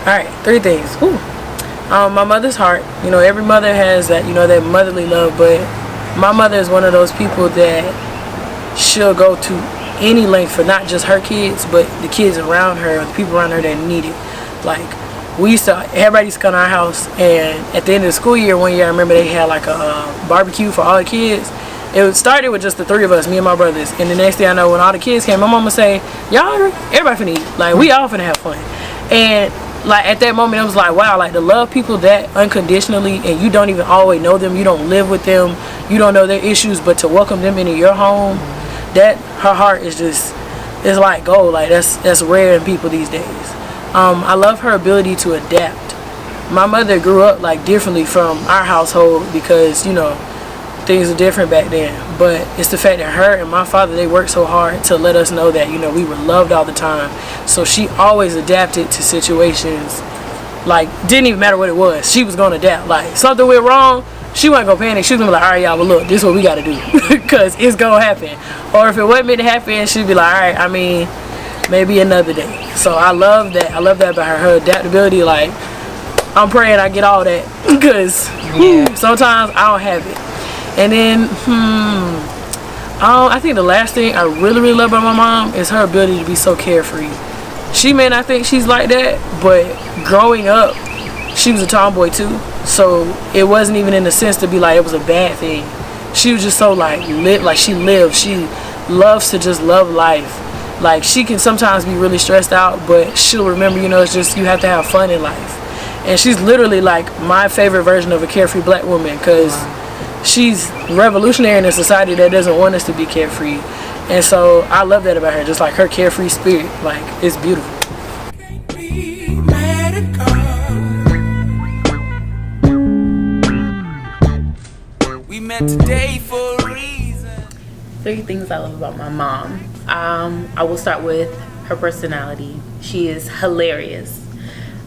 right, three things. Ooh. My mother's heart. You know, every mother has that, you know, that motherly love, but my mother is one of those people that she'll go to any length for not just her kids, but the kids around her, the people around her that need it. Like, everybody used to come to our house, and at the end of the school year, one year, I remember they had like a barbecue for all the kids. It started with just the three of us, me and my brothers, and the next thing I know, when all the kids came, my mama say, y'all hungry? Everybody finna eat. Like, we all finna have fun. And like at that moment, it was like, wow, like to love people that unconditionally, and you don't even always know them, you don't live with them, you don't know their issues, but to welcome them into your home, that her heart is just, it's like gold. Like that's rare in people these days. I love her ability to adapt. My mother grew up like differently from our household because, you know, things are different back then, but it's the fact that her and my father, they worked so hard to let us know that, you know, we were loved all the time. So she always adapted to situations. Like, didn't even matter what it was, she was gonna adapt. Like, something went wrong, she wasn't gonna panic. She was gonna be like, all right, y'all, but look, this is what we gotta do because it's gonna happen. Or if it wasn't meant to happen, she'd be like, all right, I mean, maybe another day. So I love that about her adaptability. Like, I'm praying I get all that because sometimes I don't have it. And then, I think the last thing I really love about my mom is her ability to be so carefree. She may not think she's like that, but growing up, she was a tomboy too. So it wasn't even in the sense to be like it was a bad thing. She was just so like she lived. She loves to just love life. Like, she can sometimes be really stressed out, but she'll remember, you know, it's just you have to have fun in life. And she's literally like my favorite version of a carefree black woman because she's revolutionary in a society that doesn't want us to be carefree. And so I love that about her, just like her carefree spirit. Like, it's beautiful. We met today for a reason. Three things I love about my mom. I will start with her personality. She is hilarious.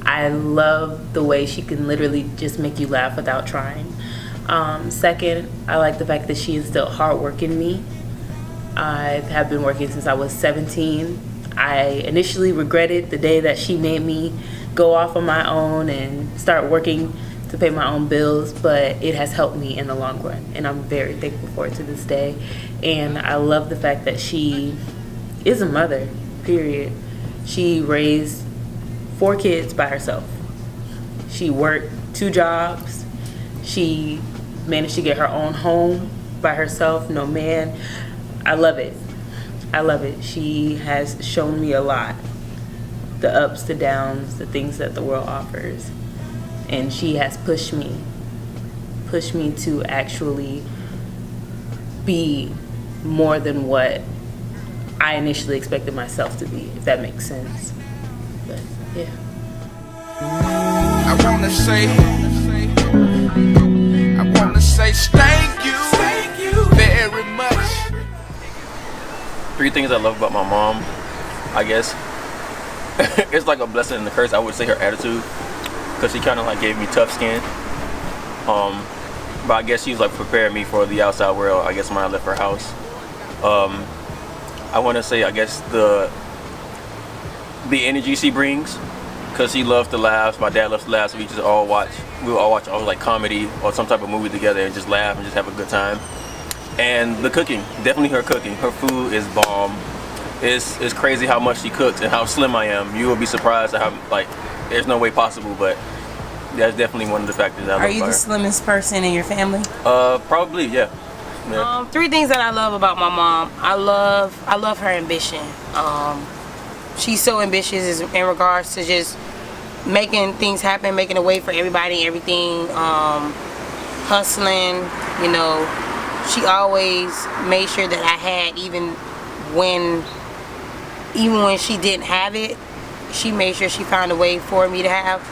I love the way she can literally just make you laugh without trying. Second, I like the fact that she instilled hard work in me. I have been working since I was 17. I initially regretted the day that she made me go off on my own and start working to pay my own bills, but it has helped me in the long run, and I'm very thankful for it to this day. And I love the fact that she is a mother, period. She raised 4 kids by herself. She worked 2 jobs. She managed to get her own home by herself, no man. I love it. I love it. She has shown me a lot. The ups, the downs, the things that the world offers. And she has pushed me to actually be more than what I initially expected myself to be, if that makes sense. But yeah. I wanna say thank you very much. 3 things I love about my mom, I guess. It's like a blessing and a curse. I would say her attitude, because she kind of like gave me tough skin. But I guess she's like prepared me for the outside world, I guess, when I left her house. I want to say, I guess, the energy she brings, because he loves to laugh. My dad loves to laugh, so we would all watch like comedy or some type of movie together and just laugh and just have a good time. And the cooking, definitely her cooking. Her food is bomb. It's crazy how much she cooks and how slim I am. You will be surprised at how, like, there's no way possible, but that's definitely one of the factors I love. Are you the slimmest person in your family? Probably, yeah. 3 things that I love about my mom. I love her ambition. She's so ambitious in regards to just making things happen, making a way for everybody and everything. Hustling, you know. She always made sure that I had, even when she didn't have it, she made sure she found a way for me to have.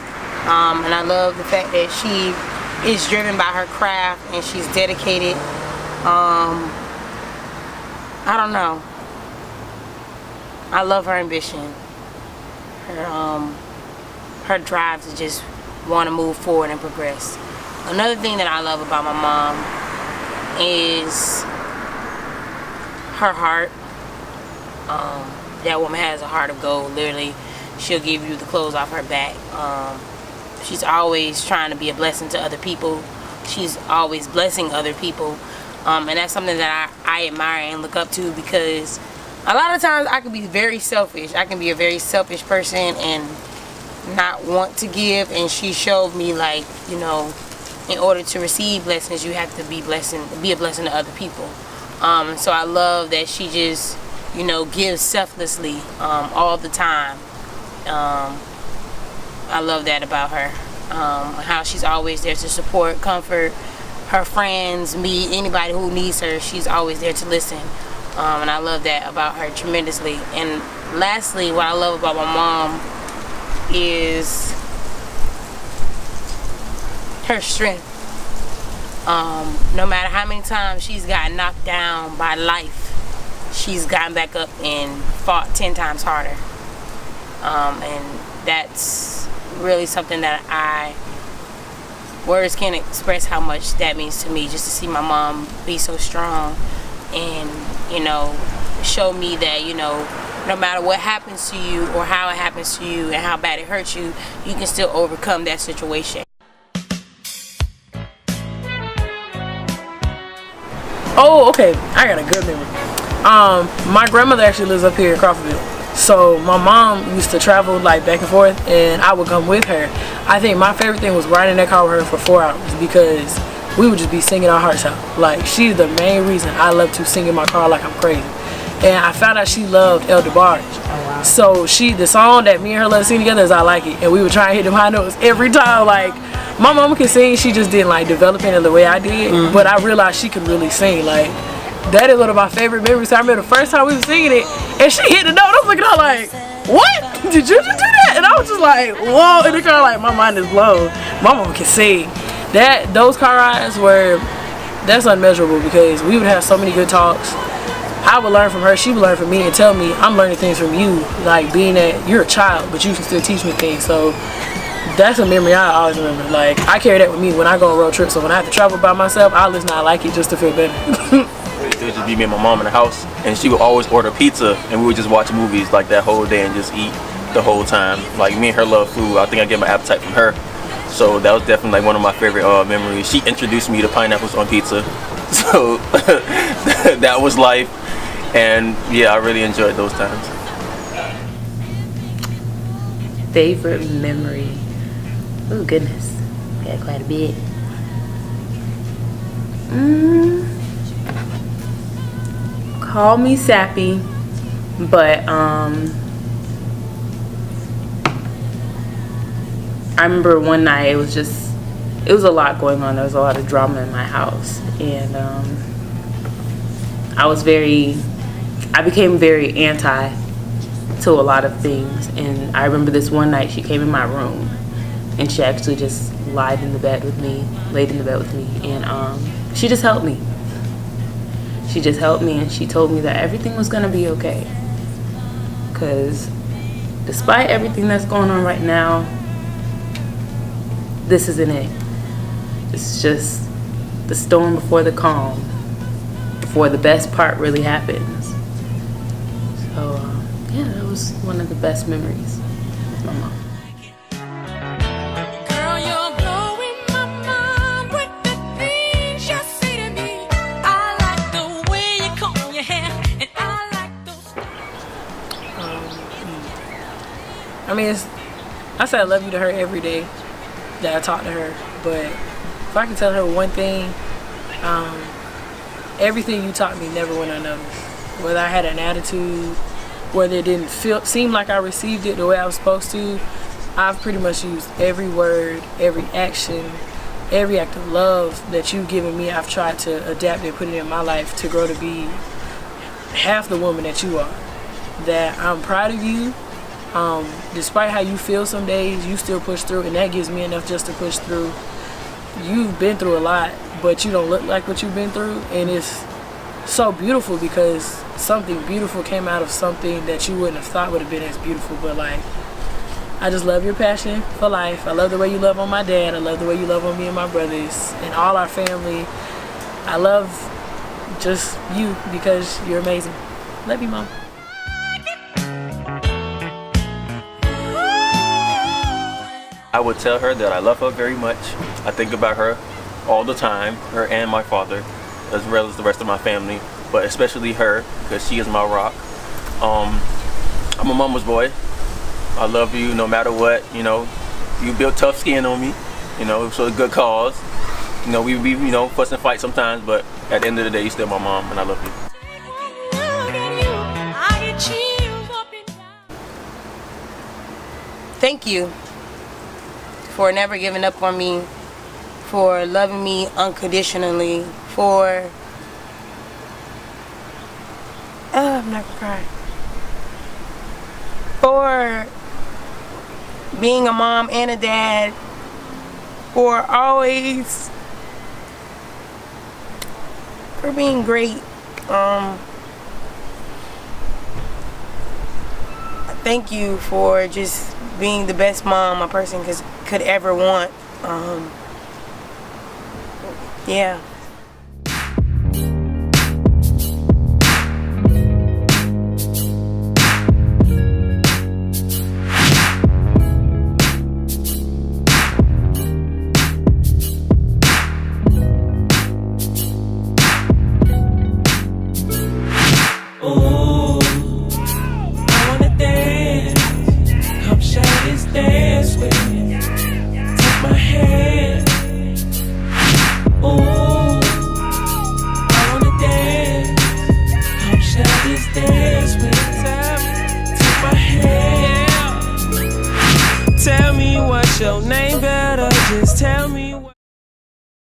And I love the fact that she is driven by her craft and she's dedicated. I don't know. I love her ambition. Her drive to just want to move forward and progress. Another thing that I love about my mom is her heart. That woman has a heart of gold. Literally, she'll give you the clothes off her back. She's always trying to be a blessing to other people. She's always blessing other people. And that's something that I admire and look up to, because a lot of times I can be very selfish. I can be a very selfish person and not want to give, and she showed me, like, you know, in order to receive blessings, you have to be a blessing to other people. So I love that she just, you know, gives selflessly all the time. I love that about her. How she's always there to support, comfort her friends, me, anybody who needs her. She's always there to listen. And I love that about her tremendously. And lastly, what I love about my mom is her strength. No matter how many times she's gotten knocked down by life, she's gotten back up and fought 10 times harder. And that's really something that words can't express how much that means to me, just to see my mom be so strong and, you know, show me that, you know, no matter what happens to you or how it happens to you and how bad it hurts you, you can still overcome that situation. Oh, okay. I got a good memory. My grandmother actually lives up here in Crawfordville. So my mom used to travel like back and forth, and I would come with her. I think my favorite thing was riding in that car with her for 4 hours, because we would just be singing our hearts out. Like, she's the main reason I love to sing in my car like I'm crazy. And I found out she loved El DeBarge. Oh, wow. So the song that me and her love to sing together is I Like It. And we would try and hit them high notes every time. Like, my mama can sing, she just didn't like developing it the way I did. Mm-hmm. But I realized she could really sing. Like, that is one of my favorite memories. I remember the first time we were singing it, and she hit the note. I was looking at her like, what? Did you just do that? And I was just like, whoa. And the car, like, my mind is blown. My mama can sing. Those car rides that's unmeasurable, because we would have so many good talks. I would learn from her, she would learn from me, and tell me I'm learning things from you, like being that you're a child, but you can still teach me things. So that's a memory I always remember. Like, I carry that with me when I go on road trips. So when I have to travel by myself, I listen to I Like It just to feel better. It would just be me and my mom in the house, and she would always order pizza, and we would just watch movies like that whole day and just eat the whole time. Like, me and her love food. I think I get my appetite from her. So that was definitely like one of my favorite memories. She introduced me to pineapples on pizza. So that was life. And yeah, I really enjoyed those times. Favorite memory? Oh goodness, got quite a bit. Call me sappy, but I remember one night it was a lot going on. There was a lot of drama in my house, and I became very anti to a lot of things. And I remember this one night she came in my room, and she actually just laid in the bed with me, and she just helped me. She just helped me, and she told me that everything was gonna be okay. Because despite everything that's going on right now, this isn't it. It's just the storm before the calm, before the best part really happens. So yeah, that was one of the best memories with my mom. Girl, you're blowing my mind with the things you say to me. I like the way you comb your hair, and I like those. I mean, I say I love you to her every day that I talk to her, but if I can tell her one thing, everything you taught me never went unnoticed. Whether I had an attitude, whether it didn't seem like I received it the way I was supposed to, I've pretty much used every word, every action, every act of love that you've given me. I've tried to adapt and put it in my life to grow to be half the woman that you are. That I'm proud of you. Despite how you feel some days, you still push through, and that gives me enough just to push through. You've been through a lot, but you don't look like what you've been through, and it's so beautiful because something beautiful came out of something that you wouldn't have thought would have been as beautiful. But like, I just love your passion for life. I love the way you love on my dad. I love the way you love on me and my brothers and all our family. I love just you because you're amazing. Love you, Mom. I would tell her that I love her very much. I think about her all the time, her and my father, as well as the rest of my family, but especially her, because she is my rock. I'm a mama's boy. I love you no matter what, you know. You built tough skin on me, you know, so it's a good cause. You know, we you know, fuss and fight sometimes, but at the end of the day, you're still my mom, and I love you. Look at you, I get chills up and down. Thank you for never giving up on me, for loving me unconditionally, for I'm not gonna cry. For being a mom and a dad, for always, for being great. Thank you for just being the best mom a person could ever want. Yeah. Ooh, I wanna dance. Come share this dance with me. Take my hand. Ooh, I wanna dance. Come share this dance with me. Take my hand. Tell me what's your name, better just tell me what.